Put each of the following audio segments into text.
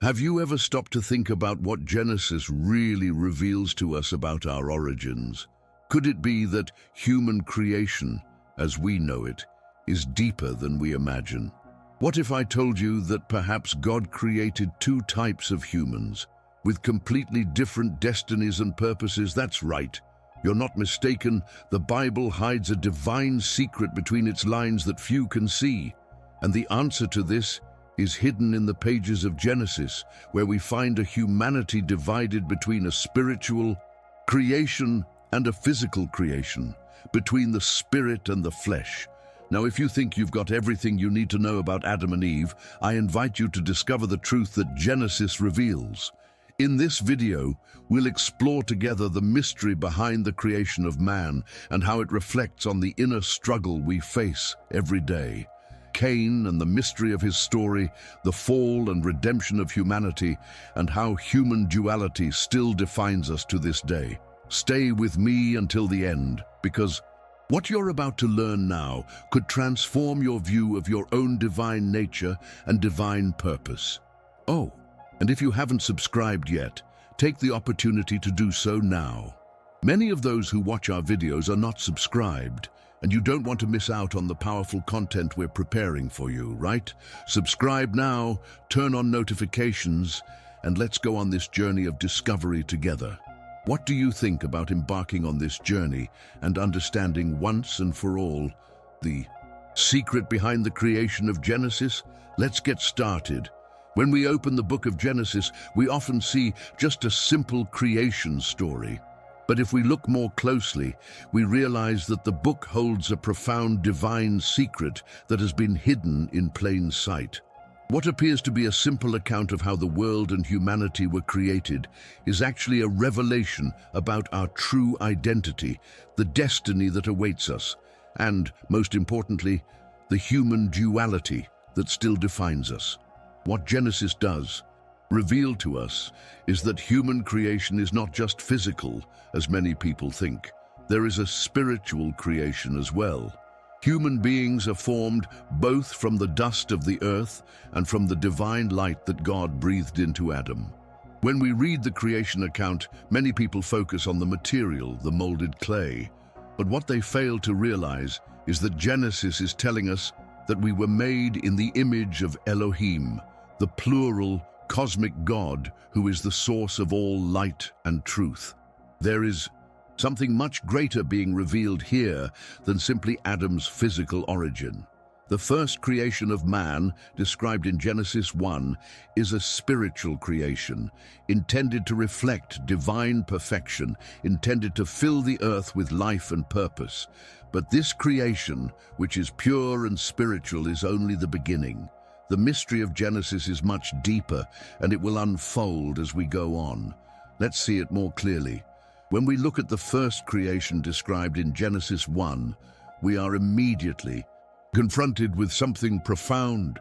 Have you ever stopped to think about what Genesis really reveals to us about our origins? Could it be that human creation, as we know it, is deeper than we imagine? What if I told you that perhaps God created two types of humans, with completely different destinies and purposes? That's right. You're not mistaken. The Bible hides a divine secret between its lines that few can see. And the answer to this is hidden in the pages of Genesis, where we find a humanity divided between a spiritual creation and a physical creation, between the spirit and the flesh. Now, if you think you've got everything you need to know about Adam and Eve, I invite you to discover the truth that Genesis reveals. In this video, we'll explore together the mystery behind the creation of man and how it reflects on the inner struggle we face every day. Cain and the mystery of his story, the fall and redemption of humanity, and how human duality still defines us to this day. Stay with me until the end, because what you're about to learn now could transform your view of your own divine nature and divine purpose. Oh, and if you haven't subscribed yet, take the opportunity to do so now. Many of those who watch our videos are not subscribed, and you don't want to miss out on the powerful content we're preparing for you, right? Subscribe now, turn on notifications, and let's go on this journey of discovery together. What do you think about embarking on this journey and understanding once and for all the secret behind the creation of Genesis? Let's get started. When we open the book of Genesis, we often see just a simple creation story. But if we look more closely, we realize that the book holds a profound divine secret that has been hidden in plain sight. What appears to be a simple account of how the world and humanity were created is actually a revelation about our true identity, the destiny that awaits us, and, most importantly, the human duality that still defines us. What Genesis does reveal to us is that human creation is not just physical, as many people think. There is a spiritual creation as well. Human beings are formed both from the dust of the earth and from the divine light that God breathed into Adam. When we read the creation account, many people focus on the material, the molded clay. But what they fail to realize is that Genesis is telling us that we were made in the image of Elohim, the plural cosmic God who is the source of all light and truth. There is something much greater being revealed here than simply Adam's physical origin. The first creation of man, described in Genesis 1, is a spiritual creation, intended to reflect divine perfection, intended to fill the earth with life and purpose. But this creation, which is pure and spiritual, is only the beginning. The mystery of Genesis is much deeper, and it will unfold as we go on. Let's see it more clearly. When we look at the first creation described in Genesis 1, we are immediately confronted with something profound.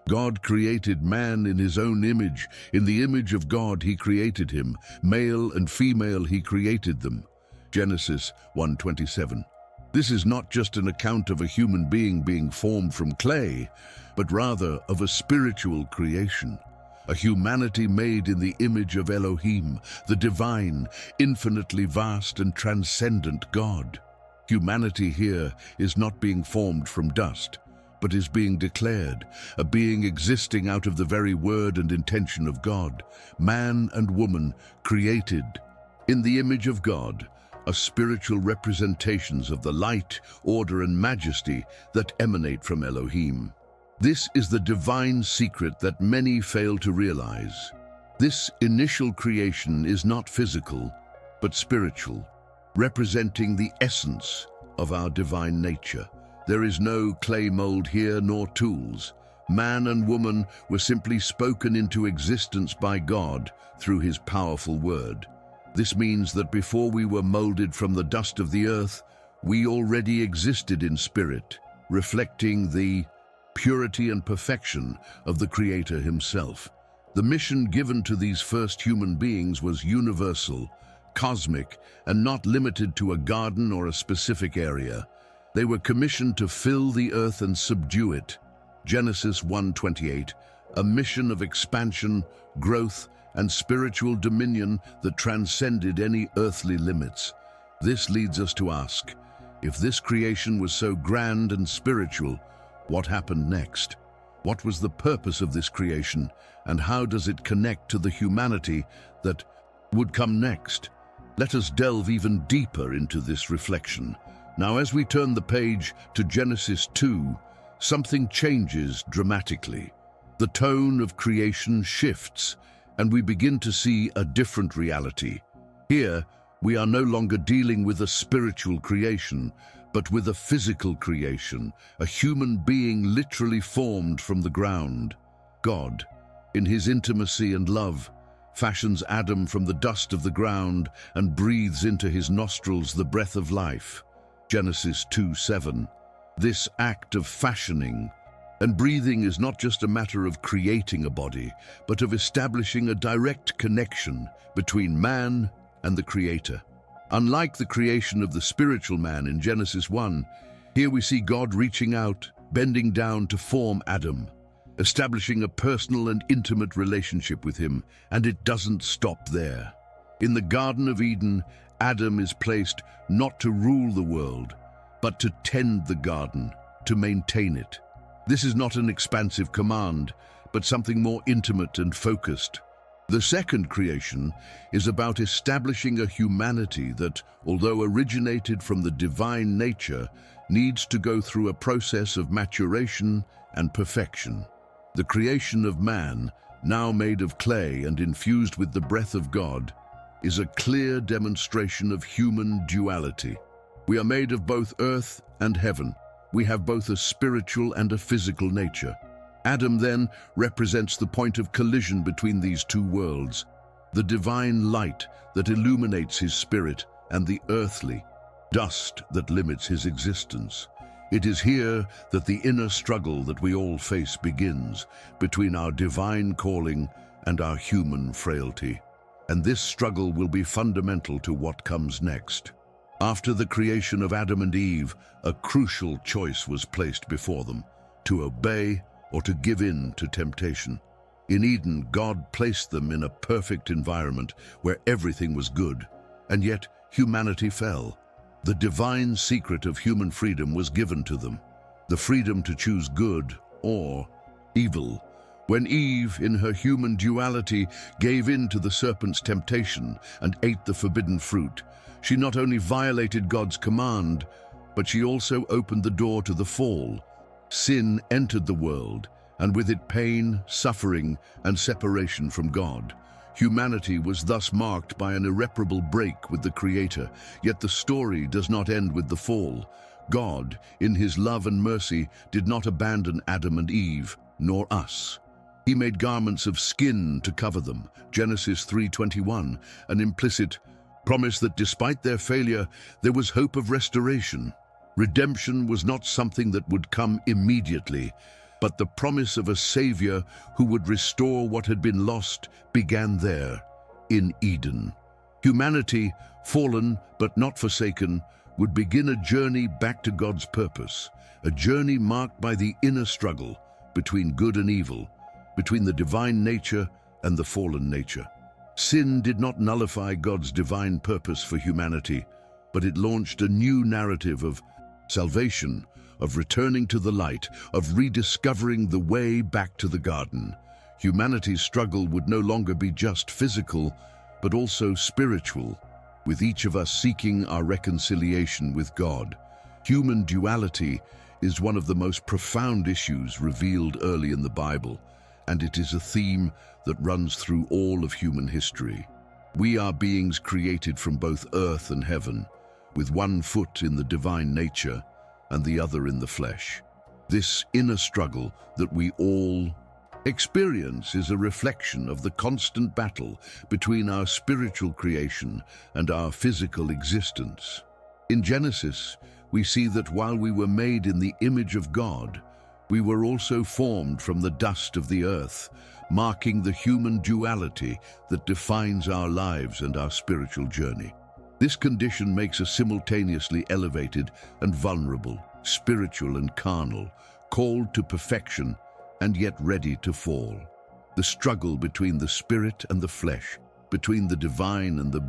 God created man in his own image. In the image of God he created him. Male and female he created them. Genesis 1:27. This is not just an account of a human being formed from clay, but rather of a spiritual creation. A humanity made in the image of Elohim, the divine, infinitely vast and transcendent God. Humanity here is not being formed from dust, but is being declared, a being existing out of the very word and intention of God. Man and woman created in the image of God, are spiritual representations of the light, order and majesty that emanate from Elohim. This is the divine secret that many fail to realize. This initial creation is not physical, but spiritual, representing the essence of our divine nature. There is no clay mold here nor tools. Man and woman were simply spoken into existence by God through his powerful word. This means that before we were molded from the dust of the earth, we already existed in spirit, reflecting the purity and perfection of the Creator himself. The mission given to these first human beings was universal, cosmic, and not limited to a garden or a specific area. They were commissioned to fill the earth and subdue it. Genesis 1:28, a mission of expansion, growth, and spiritual dominion that transcended any earthly limits. This leads us to ask, if this creation was so grand and spiritual, what happened next? What was the purpose of this creation, and how does it connect to the humanity that would come next? Let us delve even deeper into this reflection. Now, as we turn the page to Genesis 2, something changes dramatically. The tone of creation shifts, and we begin to see a different reality. Here, we are no longer dealing with a spiritual creation, but with a physical creation, a human being literally formed from the ground. God, in his intimacy and love, fashions Adam from the dust of the ground and breathes into his nostrils the breath of life. Genesis 2:7. This act of fashioning and breathing is not just a matter of creating a body, but of establishing a direct connection between man and the Creator. Unlike the creation of the spiritual man in Genesis 1, here we see God reaching out, bending down to form Adam, establishing a personal and intimate relationship with him, and it doesn't stop there. In the Garden of Eden, Adam is placed not to rule the world, but to tend the garden, to maintain it. This is not an expansive command, but something more intimate and focused. The second creation is about establishing a humanity that, although originated from the divine nature, needs to go through a process of maturation and perfection. The creation of man, now made of clay and infused with the breath of God, is a clear demonstration of human duality. We are made of both earth and heaven. We have both a spiritual and a physical nature. Adam then represents the point of collision between these two worlds, the divine light that illuminates his spirit and the earthly dust that limits his existence. It is here that the inner struggle that we all face begins, between our divine calling and our human frailty. And this struggle will be fundamental to what comes next. After the creation of Adam and Eve, a crucial choice was placed before them: to obey or to give in to temptation. In Eden, God placed them in a perfect environment where everything was good, and yet humanity fell. The divine secret of human freedom was given to them, the freedom to choose good or evil. When Eve, in her human duality, gave in to the serpent's temptation and ate the forbidden fruit, she not only violated God's command, but she also opened the door to the fall. Sin entered the world, and with it pain, suffering, and separation from God. Humanity was thus marked by an irreparable break with the Creator, yet the story does not end with the fall. God, in his love and mercy, did not abandon Adam and Eve, nor us. He made garments of skin to cover them, Genesis 3:21, an implicit promise that despite their failure, there was hope of restoration. Redemption was not something that would come immediately, but the promise of a Savior who would restore what had been lost began there, in Eden. Humanity, fallen but not forsaken, would begin a journey back to God's purpose, a journey marked by the inner struggle between good and evil, between the divine nature and the fallen nature. Sin did not nullify God's divine purpose for humanity, but it launched a new narrative of salvation, of returning to the light, of rediscovering the way back to the garden. Humanity's struggle would no longer be just physical, but also spiritual, with each of us seeking our reconciliation with God. Human duality is one of the most profound issues revealed early in the Bible, and it is a theme that runs through all of human history. We are beings created from both earth and heaven, with one foot in the divine nature and the other in the flesh. This inner struggle that we all experience is a reflection of the constant battle between our spiritual creation and our physical existence. In Genesis, we see that while we were made in the image of God, we were also formed from the dust of the earth, marking the human duality that defines our lives and our spiritual journey. This condition makes us simultaneously elevated and vulnerable, spiritual and carnal, called to perfection and yet ready to fall. The struggle between the spirit and the flesh, between the divine and the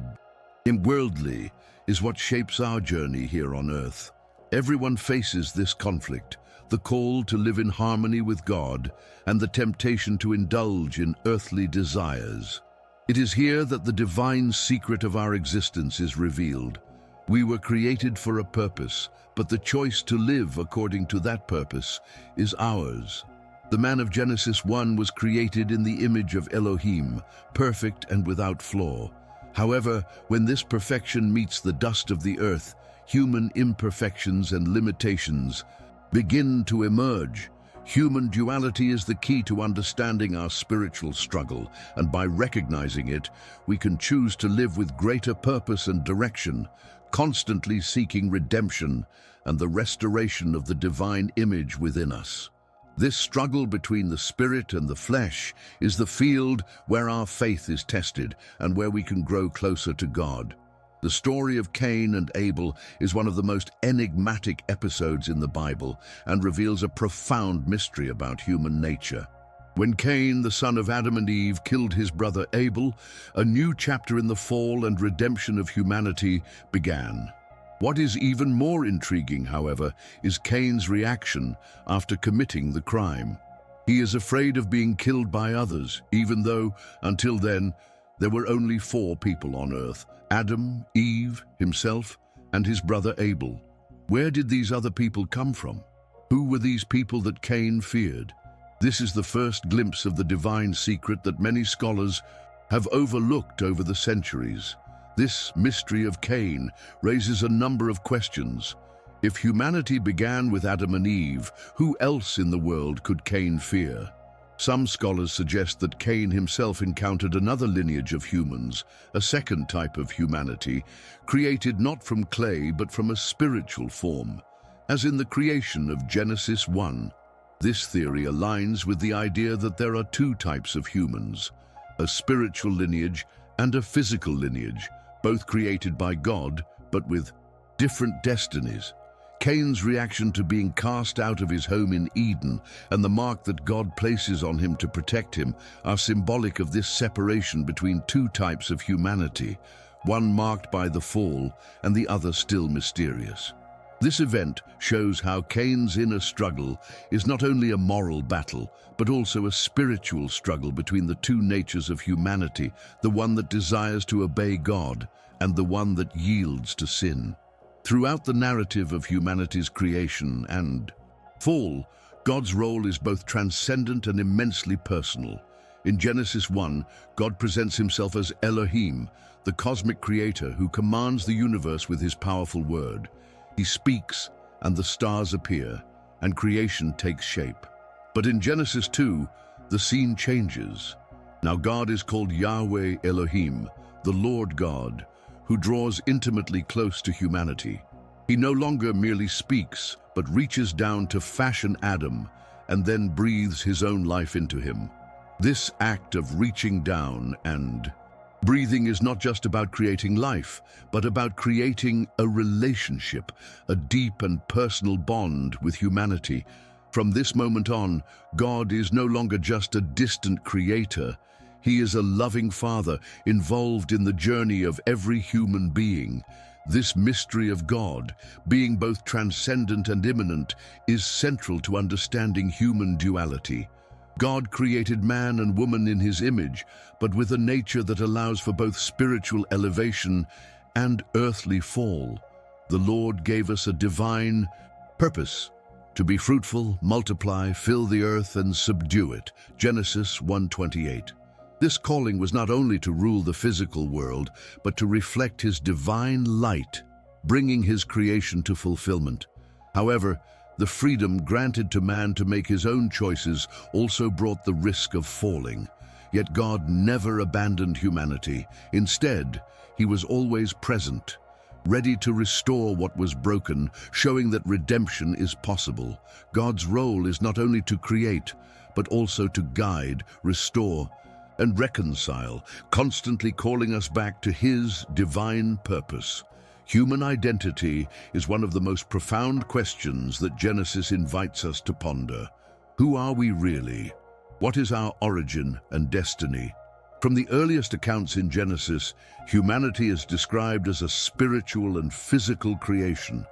worldly, is what shapes our journey here on earth. Everyone faces this conflict, the call to live in harmony with God and the temptation to indulge in earthly desires. It is here that the divine secret of our existence is revealed. We were created for a purpose, but the choice to live according to that purpose is ours. The man of Genesis 1 was created in the image of Elohim, perfect and without flaw. However, when this perfection meets the dust of the earth, human imperfections and limitations begin to emerge. Human duality is the key to understanding our spiritual struggle, and by recognizing it, we can choose to live with greater purpose and direction, constantly seeking redemption and the restoration of the divine image within us. This struggle between the spirit and the flesh is the field where our faith is tested and where we can grow closer to God. The story of Cain and Abel is one of the most enigmatic episodes in the Bible and reveals a profound mystery about human nature. When Cain, the son of Adam and Eve, killed his brother Abel, a new chapter in the fall and redemption of humanity began. What is even more intriguing, however, is Cain's reaction after committing the crime. He is afraid of being killed by others, even though, until then, there were only 4 people on earth: Adam, Eve, himself, and his brother Abel. Where did these other people come from? Who were these people that Cain feared? This is the first glimpse of the divine secret that many scholars have overlooked over the centuries. This mystery of Cain raises a number of questions. If humanity began with Adam and Eve, who else in the world could Cain fear? Some scholars suggest that Cain himself encountered another lineage of humans, a second type of humanity, created not from clay but from a spiritual form, as in the creation of Genesis 1. This theory aligns with the idea that there are 2 types of humans, a spiritual lineage and a physical lineage, both created by God, but with different destinies. Cain's reaction to being cast out of his home in Eden and the mark that God places on him to protect him are symbolic of this separation between 2 types of humanity, one marked by the fall and the other still mysterious. This event shows how Cain's inner struggle is not only a moral battle, but also a spiritual struggle between the 2 natures of humanity, the one that desires to obey God and the one that yields to sin. Throughout the narrative of humanity's creation and fall, God's role is both transcendent and immensely personal. In Genesis 1, God presents himself as Elohim, the cosmic creator who commands the universe with his powerful word. He speaks, and the stars appear, and creation takes shape. But in Genesis 2, the scene changes. Now God is called Yahweh Elohim, the Lord God, who draws intimately close to humanity. He no longer merely speaks, but reaches down to fashion Adam and then breathes his own life into him. This act of reaching down and breathing is not just about creating life, but about creating a relationship, a deep and personal bond with humanity. From this moment on, God is no longer just a distant creator. He is a loving Father involved in the journey of every human being. This mystery of God, being both transcendent and immanent, is central to understanding human duality. God created man and woman in his image, but with a nature that allows for both spiritual elevation and earthly fall. The Lord gave us a divine purpose: to be fruitful, multiply, fill the earth, and subdue it. Genesis 1:28. This calling was not only to rule the physical world, but to reflect his divine light, bringing his creation to fulfillment. However, the freedom granted to man to make his own choices also brought the risk of falling. Yet God never abandoned humanity. Instead, he was always present, ready to restore what was broken, showing that redemption is possible. God's role is not only to create, but also to guide, restore, and reconcile, constantly calling us back to his divine purpose. Human identity is one of the most profound questions that Genesis invites us to ponder. Who are we really? What is our origin and destiny? From the earliest accounts in Genesis, humanity is described as a spiritual and physical creation,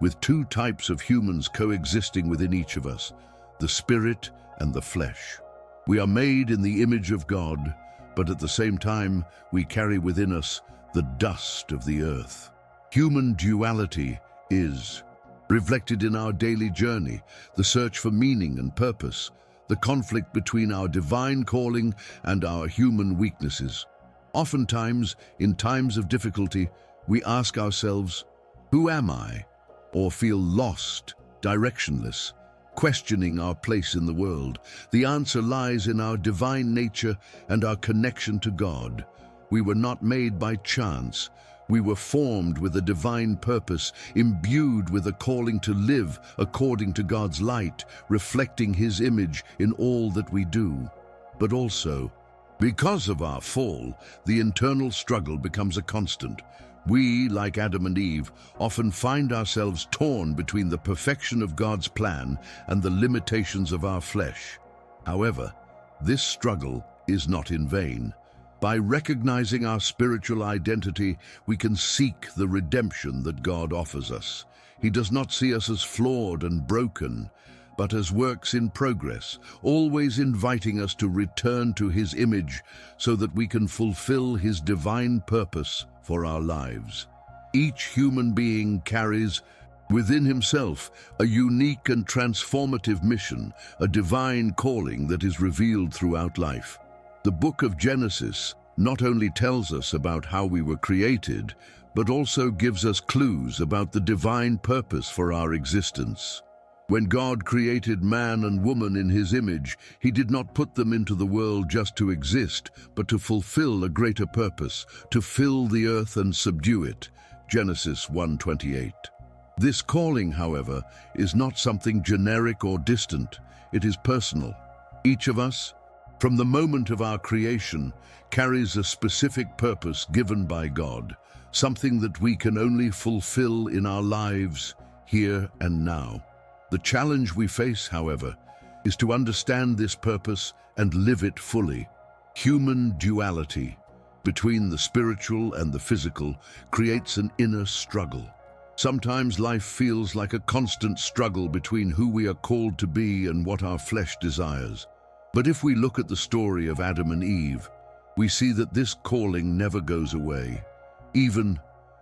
with two types of humans coexisting within each of us, the spirit and the flesh. We are made in the image of God, but at the same time, we carry within us the dust of the earth. Human duality is reflected in our daily journey, the search for meaning and purpose, the conflict between our divine calling and our human weaknesses. Oftentimes, in times of difficulty, we ask ourselves, "Who am I?" or feel lost, directionless, questioning our place in the world. The answer lies in our divine nature and our connection to God. We were not made by chance. We were formed with a divine purpose, imbued with a calling to live according to God's light, reflecting His image in all that we do. But also, because of our fall, the internal struggle becomes a constant. We, like Adam and Eve, often find ourselves torn between the perfection of God's plan and the limitations of our flesh. However, this struggle is not in vain. By recognizing our spiritual identity, we can seek the redemption that God offers us. He does not see us as flawed and broken, but as works in progress, always inviting us to return to His image so that we can fulfill His divine purpose for our lives. Each human being carries within himself a unique and transformative mission, a divine calling that is revealed throughout life. The book of Genesis not only tells us about how we were created, but also gives us clues about the divine purpose for our existence. When God created man and woman in His image, He did not put them into the world just to exist, but to fulfill a greater purpose, to fill the earth and subdue it. Genesis 1:28. This calling, however, is not something generic or distant. It is personal. Each of us, from the moment of our creation, carries a specific purpose given by God, something that we can only fulfill in our lives, here and now. The challenge we face, however, is to understand this purpose and live it fully. Human duality between the spiritual and the physical creates an inner struggle. Sometimes life feels like a constant struggle between who we are called to be and what our flesh desires. But if we look at the story of Adam and Eve, we see that this calling never goes away. Even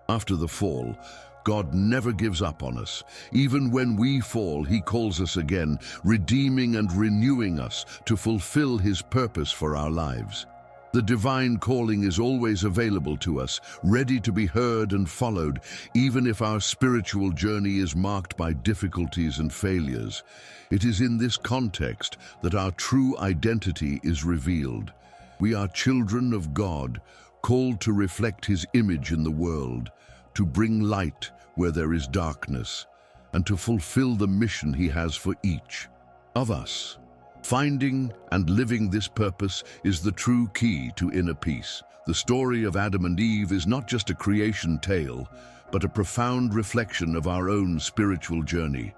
after the fall, God never gives up on us. Even when we fall, He calls us again, redeeming and renewing us to fulfill His purpose for our lives. The divine calling is always available to us, ready to be heard and followed, even if our spiritual journey is marked by difficulties and failures. It is in this context that our true identity is revealed. We are children of God, called to reflect His image in the world, to bring light where there is darkness, and to fulfill the mission He has for each of us. Finding and living this purpose is the true key to inner peace. The story of Adam and Eve is not just a creation tale, but a profound reflection of our own spiritual journey.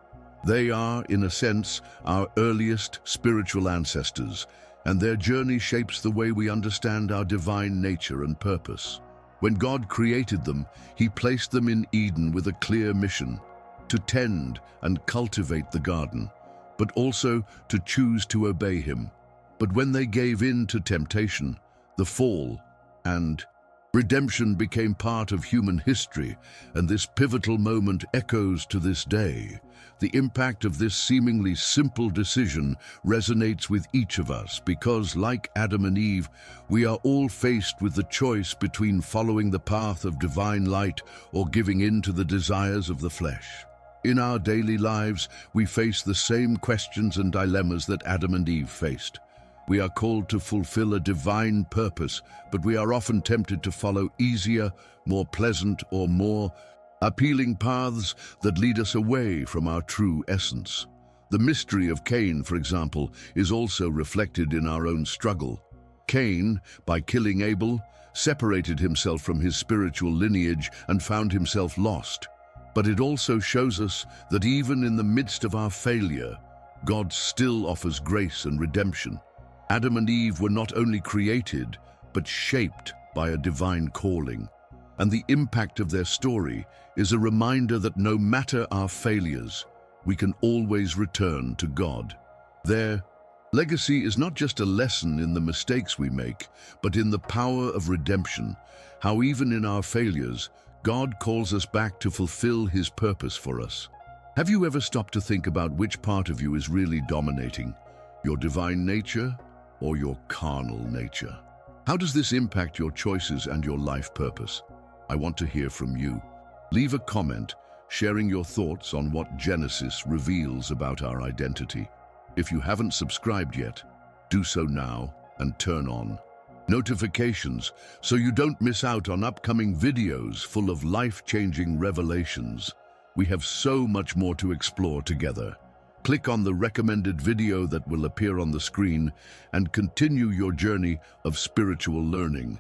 They are, in a sense, our earliest spiritual ancestors, and their journey shapes the way we understand our divine nature and purpose. When God created them, He placed them in Eden with a clear mission: to tend and cultivate the garden, but also to choose to obey Him. But when they gave in to temptation, the fall and redemption became part of human history, and this pivotal moment echoes to this day. The impact of this seemingly simple decision resonates with each of us because, like Adam and Eve, we are all faced with the choice between following the path of divine light or giving in to the desires of the flesh. In our daily lives, we face the same questions and dilemmas that Adam and Eve faced. We are called to fulfill a divine purpose, but we are often tempted to follow easier, more pleasant, or more appealing paths that lead us away from our true essence. The mystery of Cain, for example, is also reflected in our own struggle. Cain, by killing Abel, separated himself from his spiritual lineage and found himself lost. But it also shows us that even in the midst of our failure, God still offers grace and redemption. Adam and Eve were not only created, but shaped by a divine calling. And the impact of their story is a reminder that no matter our failures, we can always return to God. Their legacy is not just a lesson in the mistakes we make, but in the power of redemption, how even in our failures, God calls us back to fulfill His purpose for us. Have you ever stopped to think about which part of you is really dominating, your divine nature or your carnal nature? How does this impact your choices and your life purpose? I want to hear from you. Leave a comment sharing your thoughts on what Genesis reveals about our identity. If you haven't subscribed yet, do so now and turn on notifications so you don't miss out on upcoming videos full of life-changing revelations. We have so much more to explore together. Click on the recommended video that will appear on the screen and continue your journey of spiritual learning.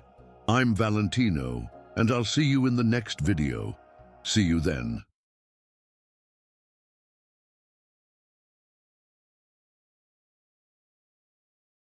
I'm Valentino, and I'll see you in the next video. See you then.